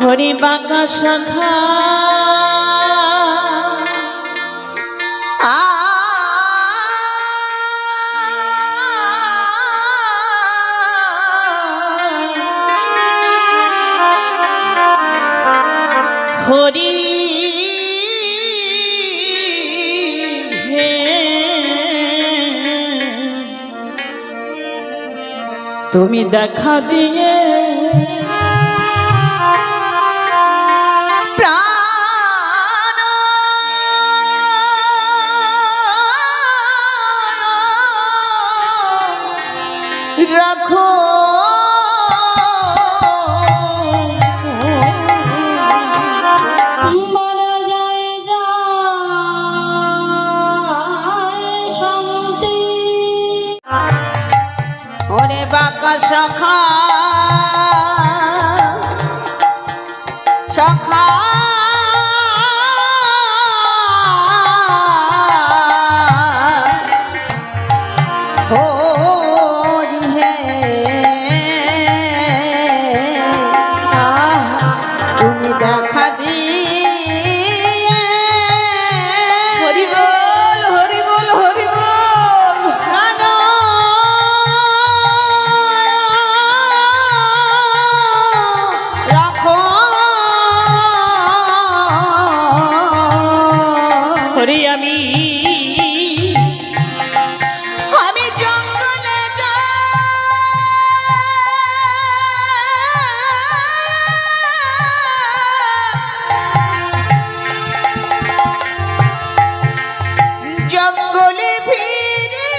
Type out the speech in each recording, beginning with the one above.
হরি বাঁকা শাখা হরি তুমি দেখা দিয়ে প্রাণ রাখো মারা যায় শান্তি ওরে বাঁকা শাখা শাখা হরি হে তুমি দেখা দিয়ে হরি বল হরি বল হরি বল প্রাণ রাখো হরি আমি জঙ্গলে জঙ্গলে ফিরি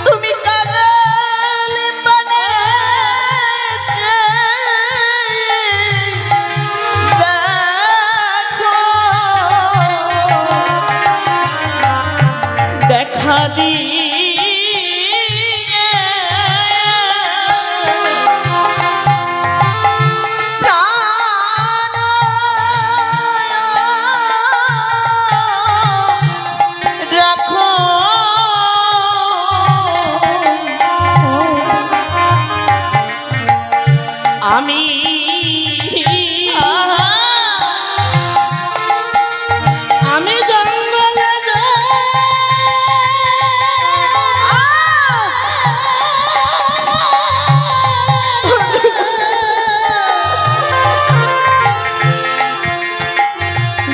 তুমি কাগল বনে দেখো দেখা দিয়ে প্রাণ রাখো আমি আমি জঙ্গলে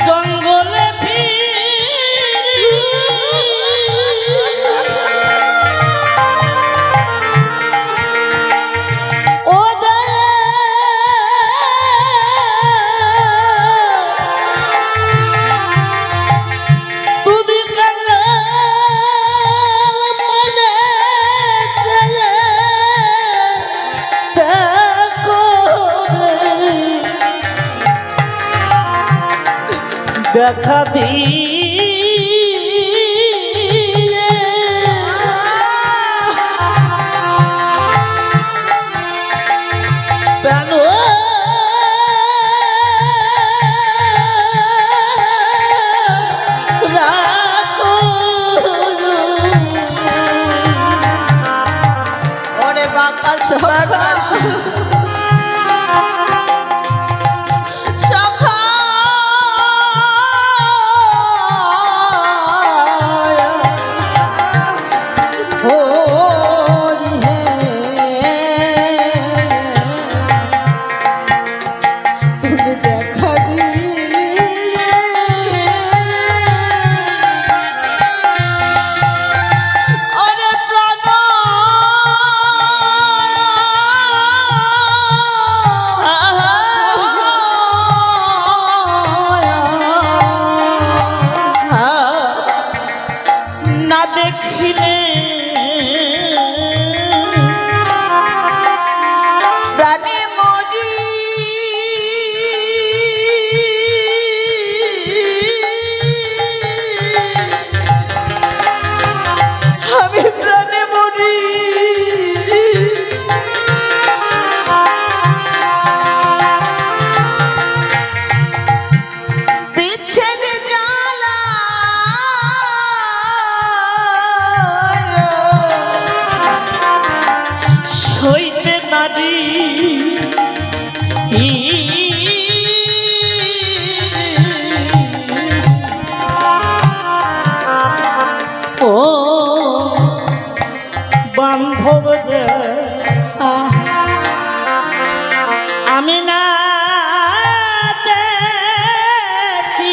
জঙ্গলে ও তুমি দেখা দিয়ে প্রাণ রাখো ওরে বাঁকা শাখা আমি না দেখিলে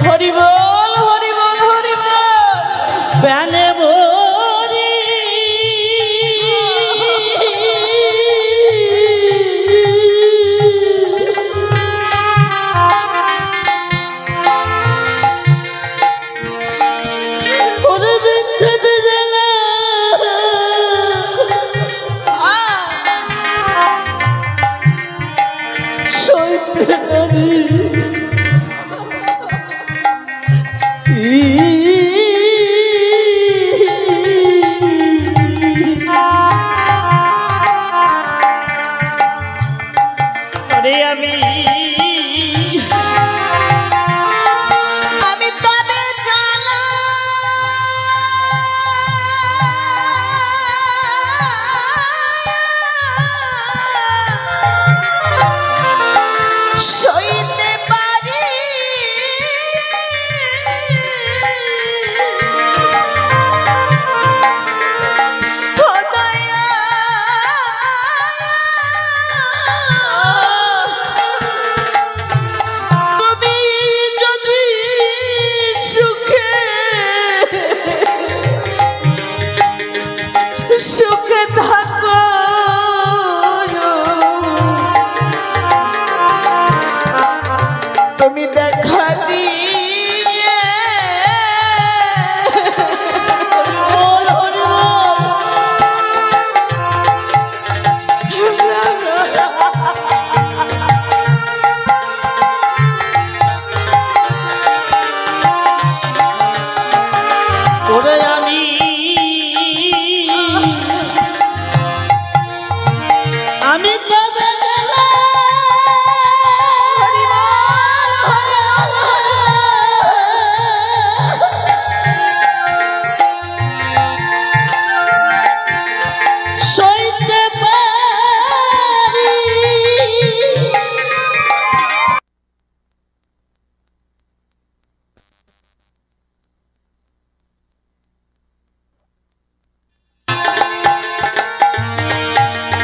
হরি বল হরি বল হরি বল। প্রাণে ভরি ওরে বিচ্ছেদ জ্বালা সইতে পারি ওরে আমি তবে জানা সইতে পারি ও দয়া তুমি যদি সুখে সুখে থাকো তুমি দেখা দিয়ে বল হরি বল ওরে আমি তবে গেলাম হরি বল হরি সইতে পারি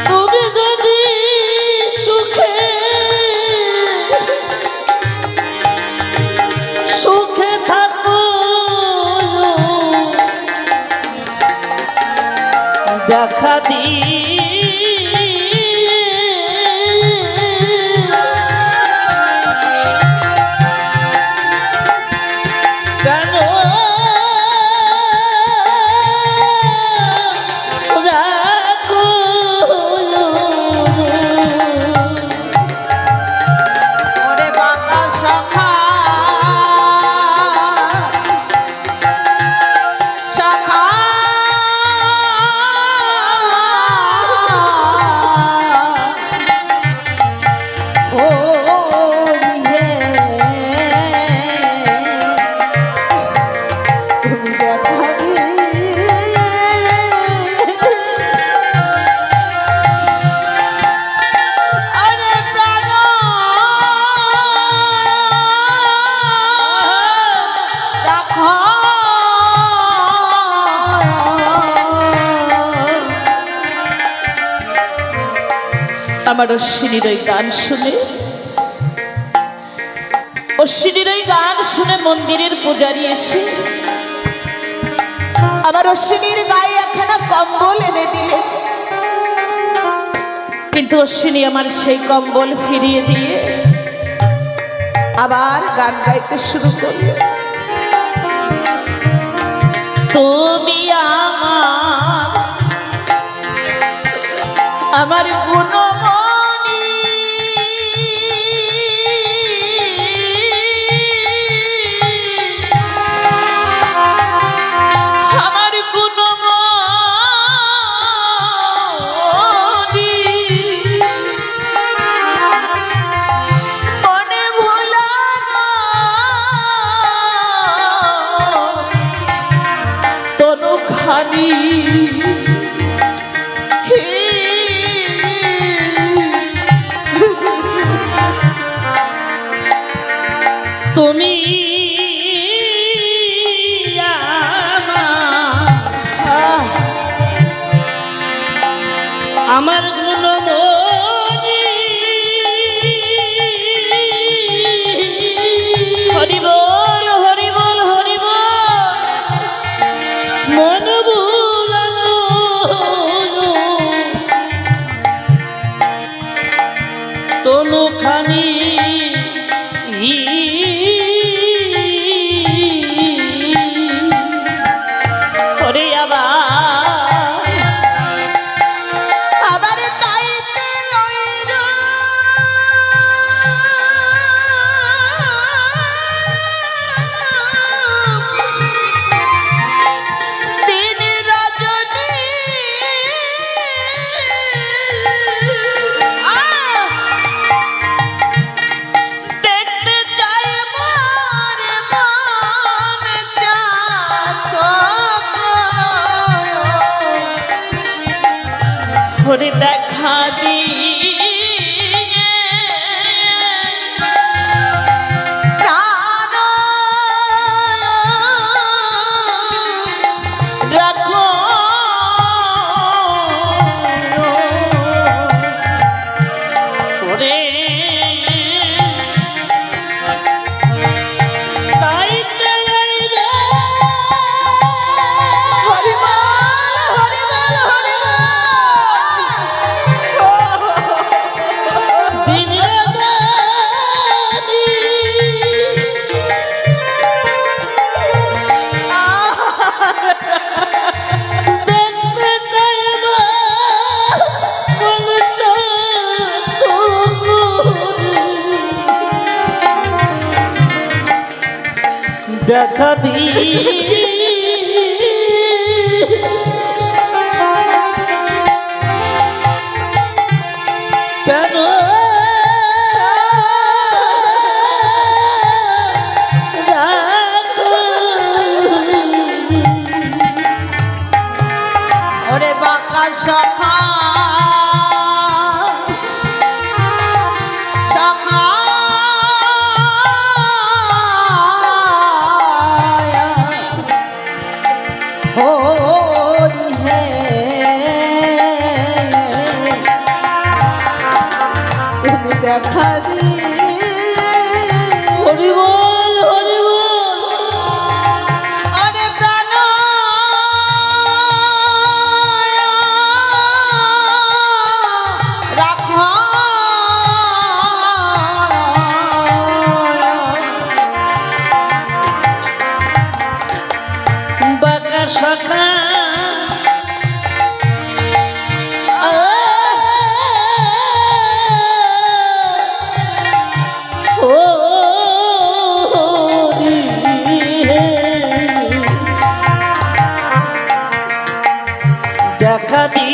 তুমি যদি সুখে সুখে থাকো দেখা দিয়ে কেন রাখো ওরে বাঁকা সখা সখা ও হে তুমি দেখা আরে প্রাণ রাখো আমার অশ্বিনীর ওই গান শুনে অশ্বিনীর ওই গান শুনে মন্দিরের পূজারি এসে আমার অশ্বিনীর গায়ে একখানা কম্বল এনে দিলেন কিন্তু অশ্বিনী আমার সেই কম্বল ফিরিয়ে দিয়ে আবার গান গাইতে শুরু করল তুমি আমার গুণমণি আমার গুণমণি মনে ভোলা তনু খানি কোনখানি ওরে আবার আবার তাইতে লইল দিন রজনী দেখতে চাই মোর মন চাক ওরে দেখা দিয়ে প্রাণ রাখো ওরে তাইতে আইরে হরিবল হরিবল হরিবল দিন রাজানি দেখতে চাইবা কোন দেখা দি কেন রাখো ওরে বাঁকা সখা সখা হরি হে তুমি দেখা দিয়ে হরিবল হরিবল আরে প্রাণ রাখো বাঁকা শাখা ও হরি হে। দেখা দি